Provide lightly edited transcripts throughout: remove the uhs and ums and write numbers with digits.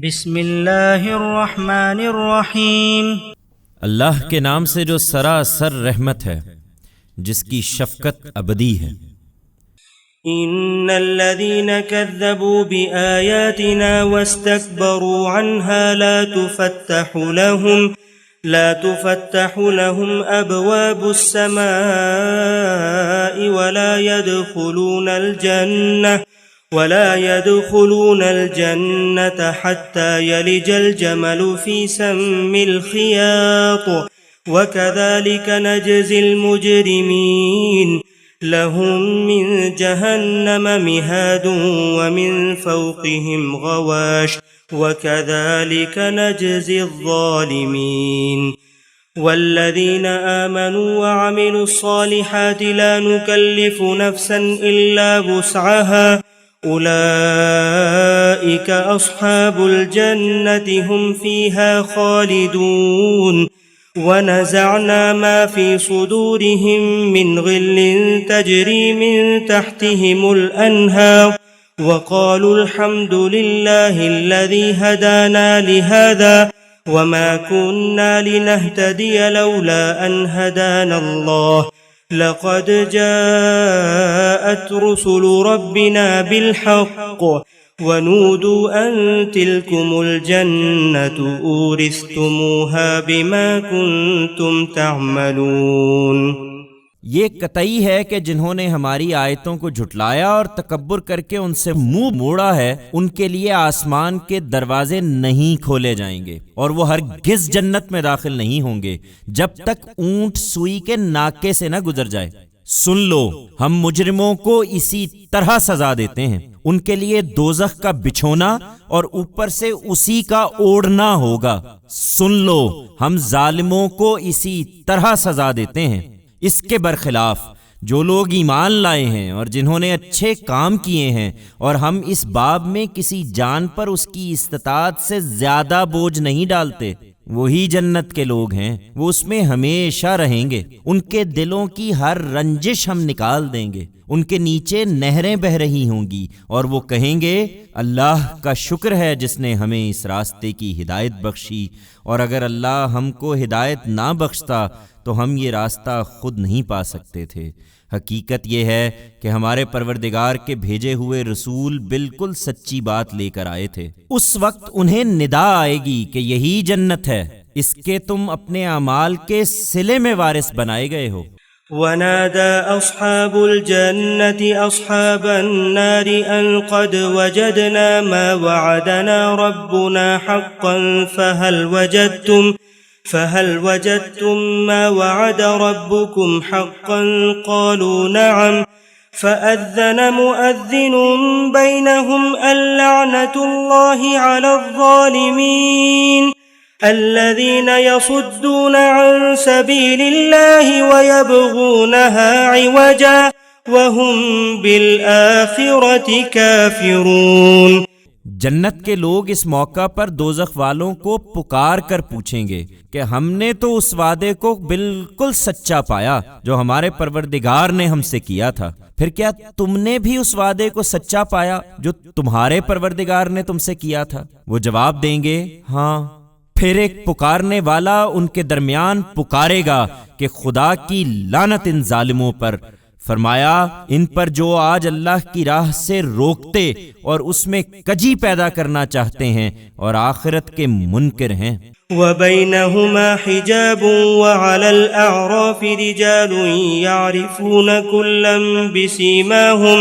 بسم اللہ الرحمن الرحیم۔ اللہ کے نام سے جو سراسر رحمت ہے، جس کی شفقت ابدی ہے۔ ان الذين كذبوا بآياتنا واستكبروا عنها لا تفتح لهم أبواب السماء ولا يدخلون الجنة حتى يلج الجمل في سم الخياط وكذلك نجزي المجرمين لهم من جهنم مهاد ومن فوقهم غواش وكذلك نجزي الظالمين والذين آمنوا وعملوا الصالحات لا نكلف نفسا إلا وسعها أولئك أصحاب الجنة هم فيها خالدون ونزعنا ما في صدورهم من غل تجري من تحتهم الأنهار وقالوا الحمد لله الذي هدانا لهذا وما كنا لنهتدي لولا أن هدانا الله لقد جاءت رسل ربنا بالحق ونودوا أن تلكم الجنة أورثتموها بما كنتم تعملون۔ یہ قطعی ہے کہ جنہوں نے ہماری آیتوں کو جھٹلایا اور تکبر کر کے ان سے منہ موڑا ہے، ان کے لیے آسمان کے دروازے نہیں کھولے جائیں گے اور وہ ہرگز جنت میں داخل نہیں ہوں گے جب تک اونٹ سوئی کے ناکے سے نہ گزر جائے۔ سن لو، ہم مجرموں کو اسی طرح سزا دیتے ہیں، ان کے لیے دوزخ کا بچھونا اور اوپر سے اسی کا اوڑھنا ہوگا۔ سن لو، ہم ظالموں کو اسی طرح سزا دیتے ہیں۔ اس کے برخلاف جو لوگ ایمان لائے ہیں اور جنہوں نے اچھے کام کیے ہیں، اور ہم اس باب میں کسی جان پر اس کی استطاعت سے زیادہ بوجھ نہیں ڈالتے، وہی جنت کے لوگ ہیں، وہ اس میں ہمیشہ رہیں گے۔ ان کے دلوں کی ہر رنجش ہم نکال دیں گے، ان کے نیچے نہریں بہہ رہی ہوں گی، اور وہ کہیں گے اللہ کا شکر ہے جس نے ہمیں اس راستے کی ہدایت بخشی، اور اگر اللہ ہم کو ہدایت نہ بخشتا تو ہم یہ راستہ خود نہیں پا سکتے تھے۔ حقیقت یہ ہے کہ ہمارے پروردگار کے بھیجے ہوئے رسول بالکل سچی بات لے کر آئے تھے۔ اس وقت انہیں ندا آئے گی کہ یہی جنت ہے، اس کے تم اپنے اعمال کے صلے میں وارث بنائے گئے ہو۔ ونادى أصحاب الجنة أصحاب النار أن قد وجدنا ما وعدنا ربنا حقا فهل وجدتم ما وعد ربكم حقا قالوا نعم فأذن مؤذن بينهم اللعنة الله على الظالمين الذين يصدون عن سبيل الله ويبغونها عوجا وهم بالآخرة كافرون۔ جنت کے لوگ اس موقع پر دوزخ والوں کو پکار کر پوچھیں گے کہ ہم نے تو اس وعدے کو بالکل سچا پایا جو ہمارے پروردگار نے ہم سے کیا تھا، پھر کیا تم نے بھی اس وعدے کو سچا پایا جو تمہارے پروردگار نے تم سے کیا تھا؟ وہ جواب دیں گے ہاں۔ پھر ایک پکارنے والا ان کے درمیان پکارے گا کہ خدا کی لعنت ان ظالموں پر، فرمایا ان پر جو آج اللہ کی راہ سے روکتے اور اس میں کجی پیدا کرنا چاہتے ہیں اور آخرت کے منکر ہیں۔ وبينهما حجاب وعلى الأعراف رجال يعرفون كلا بسيماهم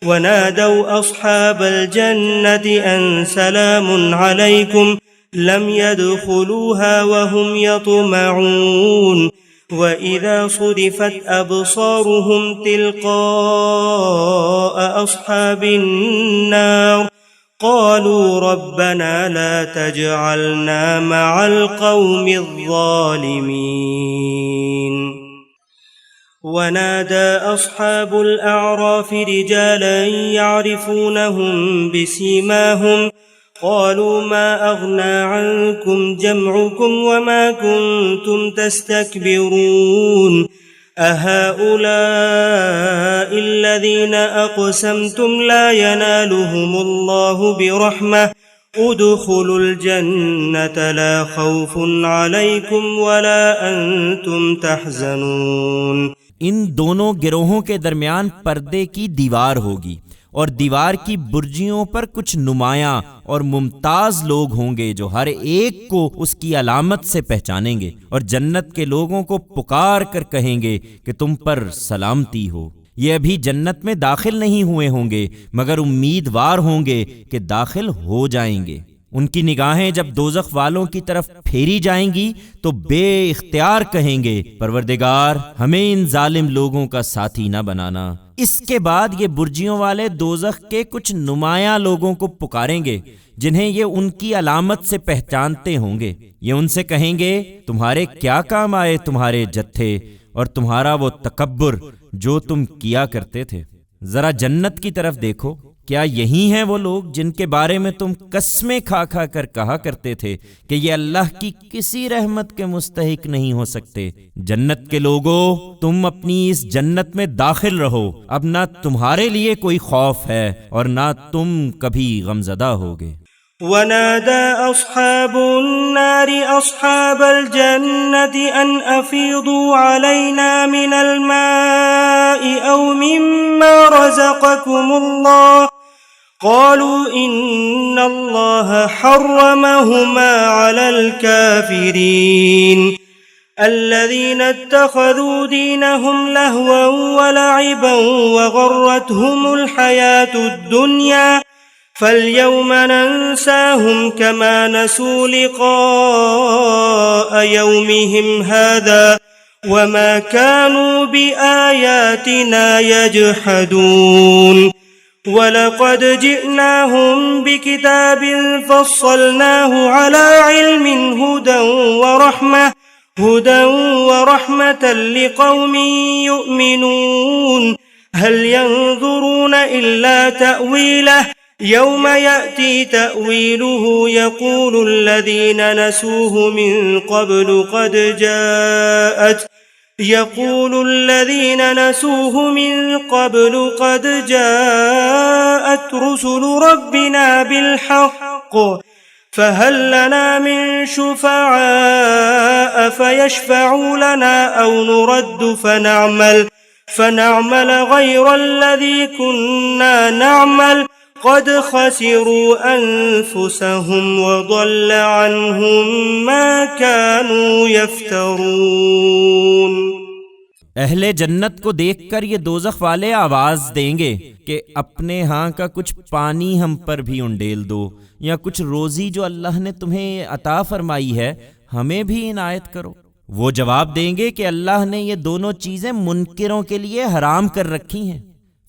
ونادوا أصحاب الجنة أن سلام عليكم لم يدخلوها وهم يطمعون وَإِذَا صُرِفَتْ أَبْصَارُهُمْ تِلْقَاءَ أَصْحَابِ النَّارِ قَالُوا رَبَّنَا لَا تَجْعَلْنَا مَعَ الْقَوْمِ الظَّالِمِينَ وَنَادَى أَصْحَابُ الْأَعْرَافِ رِجَالًا يَعْرِفُونَهُم بِسِيمَاهُمْ قالوا ما أغنى عنكم جمعكم وما كنتم تستكبرون أهؤلاء الذين أقسمتم لا ينالهم الله برحمة ادخلوا الجنة لا خوف عليكم ولا أنتم تحزنون۔ ان دونوں گروہوں کے درمیان پردے کی دیوار ہوگی، اور دیوار کی برجیوں پر کچھ نمایاں اور ممتاز لوگ ہوں گے جو ہر ایک کو اس کی علامت سے پہچانیں گے، اور جنت کے لوگوں کو پکار کر کہیں گے کہ تم پر سلامتی ہو۔ یہ ابھی جنت میں داخل نہیں ہوئے ہوں گے مگر امیدوار ہوں گے کہ داخل ہو جائیں گے۔ ان کی نگاہیں جب دوزخ والوں کی طرف پھیری جائیں گی تو بے اختیار کہیں گے، پروردگار ہمیں ان ظالم لوگوں کا ساتھی نہ بنانا۔ اس کے بعد یہ برجیوں والے دوزخ کے کچھ نمایاں لوگوں کو پکاریں گے جنہیں یہ ان کی علامت سے پہچانتے ہوں گے۔ یہ ان سے کہیں گے، تمہارے کیا کام آئے تمہارے جتھے اور تمہارا وہ تکبر جو تم کیا کرتے تھے؟ ذرا جنت کی طرف دیکھو، کیا یہی ہیں وہ لوگ جن کے بارے میں تم قسمیں کھا کھا کر کہا کرتے تھے کہ یہ اللہ کی کسی رحمت کے مستحق نہیں ہو سکتے؟ جنت کے لوگوں، تم اپنی اس جنت میں داخل رہو، اب نہ تمہارے لیے کوئی خوف ہے اور نہ تم کبھی غمزدہ ہوگے۔ ونادى أصحاب النار أصحاب الجنة أن أفيضوا علينا من الماء أو مما رزقكم الله قالوا إن الله حرمهما على الكافرين الذين اتخذوا دينهم لهوا ولعبا وغرتهم الحياة الدنيا فاليوم ننساهم كما نسوا لقاء يومهم هذا وما كانوا بآياتنا يجحدون ولقد جئناهم بكتاب فصلناه على علم هدى ورحمة لقوم يؤمنون هل ينظرون إلا تأويله يوم يأتي تأويله يقول الذين نسوه من قبل قد جاءت رسل ربنا بالحق فهل لنا من شفعاء فيشفعوا لنا أو نرد فنعمل غير الذي كنا نعمل قد خسروا أنفسهم وضل عنهم ما كانوا يفترون۔ اہل جنت کو دیکھ کر یہ دوزخ والے آواز دیں گے کہ اپنے ہاں کا کچھ پانی ہم پر بھی انڈیل دو، یا کچھ روزی جو اللہ نے تمہیں عطا فرمائی ہے ہمیں بھی عنایت کرو۔ وہ جواب دیں گے کہ اللہ نے یہ دونوں چیزیں منکروں کے لیے حرام کر رکھی ہیں۔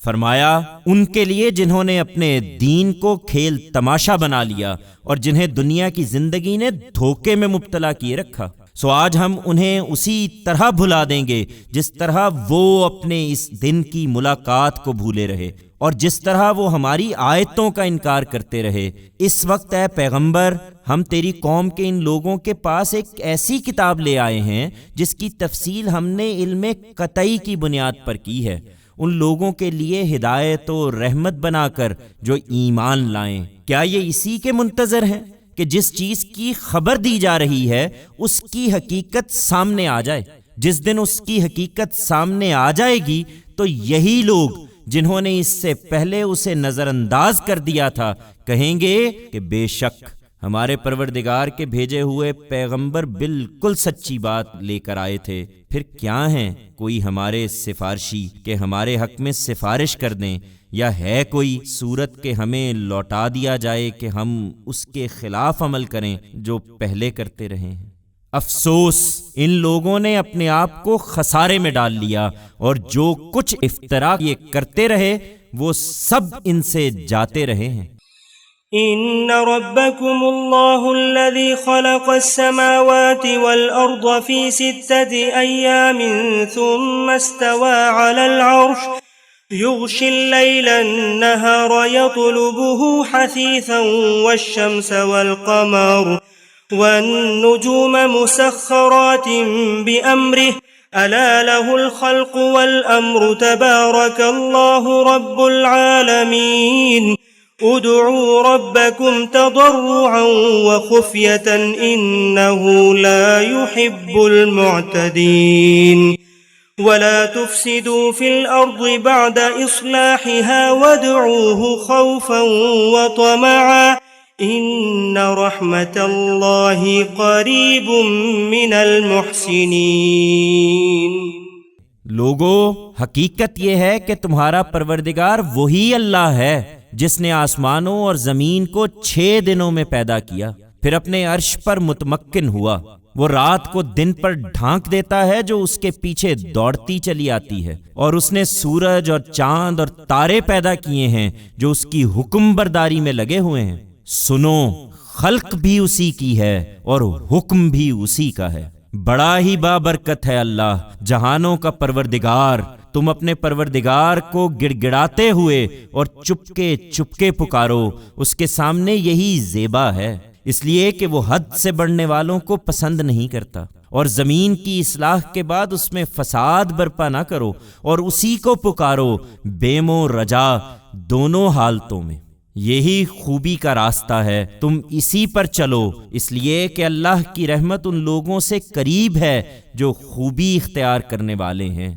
فرمایا، ان کے لیے جنہوں نے اپنے دین کو کھیل تماشا بنا لیا اور جنہیں دنیا کی زندگی نے دھوکے میں مبتلا کیے رکھا، سو آج ہم انہیں اسی طرح بھلا دیں گے جس طرح وہ اپنے اس دن کی ملاقات کو بھولے رہے اور جس طرح وہ ہماری آیتوں کا انکار کرتے رہے۔ اس وقت اے پیغمبر، ہم تیری قوم کے ان لوگوں کے پاس ایک ایسی کتاب لے آئے ہیں جس کی تفصیل ہم نے علم قطعی کی بنیاد پر کی ہے، ان لوگوں کے لیے ہدایت و رحمت بنا کر جو ایمان لائیں۔ کیا یہ اسی کے منتظر ہیں کہ جس چیز کی خبر دی جا رہی ہے اس کی حقیقت سامنے آ جائے؟ جس دن اس کی حقیقت سامنے آ جائے گی تو یہی لوگ جنہوں نے اس سے پہلے اسے نظر انداز کر دیا تھا کہیں گے کہ بے شک ہمارے پروردگار کے بھیجے ہوئے پیغمبر بالکل سچی بات لے کر آئے تھے، پھر کیا ہیں کوئی ہمارے سفارشی کہ ہمارے حق میں سفارش کر دیں، یا ہے کوئی صورت کہ ہمیں لوٹا دیا جائے کہ ہم اس کے خلاف عمل کریں جو پہلے کرتے رہے ہیں۔ افسوس، ان لوگوں نے اپنے آپ کو خسارے میں ڈال لیا اور جو کچھ افطرا یہ کرتے رہے وہ سب ان سے جاتے رہے ہیں۔ إن ربكم الله الذي خلق السماوات والأرض في 6 أيام ثم استوى على العرش يغشي الليل النهار يطلبه حثيثا والشمس والقمر والنجوم مسخرات بأمره ألا له الخلق والأمر تبارك الله رب العالمين ادعوا ربكم تضرعا وخفية إنه لا يحب المعتدين ولا تفسدوا في الأرض بعد إصلاحها وادعوه خوفا وطمعا إن رحمة الله قريب من المحسنين۔ لوگو، حقیقت یہ ہے کہ تمہارا پروردگار وہی اللہ ہے جس نے آسمانوں اور زمین کو 6 دنوں میں پیدا کیا، پھر اپنے عرش پر متمکن ہوا۔ وہ رات کو دن پر ڈھانک دیتا ہے جو اس کے پیچھے دوڑتی چلی آتی ہے، اور اس نے سورج اور چاند اور تارے پیدا کیے ہیں جو اس کی حکم برداری میں لگے ہوئے ہیں۔ سنو، خلق بھی اسی کی ہے اور حکم بھی اسی کا ہے۔ بڑا ہی بابرکت ہے اللہ، جہانوں کا پروردگار۔ تم اپنے پروردگار کو گڑ گڑاتے ہوئے اور چپکے چپکے پکارو، اس کے سامنے یہی زیبا ہے، اس لیے کہ وہ حد سے بڑھنے والوں کو پسند نہیں کرتا۔ اور زمین کی اصلاح کے بعد اس میں فساد برپا نہ کرو، اور اسی کو پکارو بیم و رجا دونوں حالتوں میں۔ یہی خوبی کا راستہ ہے، تم اسی پر چلو، اس لیے کہ اللہ کی رحمت ان لوگوں سے قریب ہے جو خوبی اختیار کرنے والے ہیں۔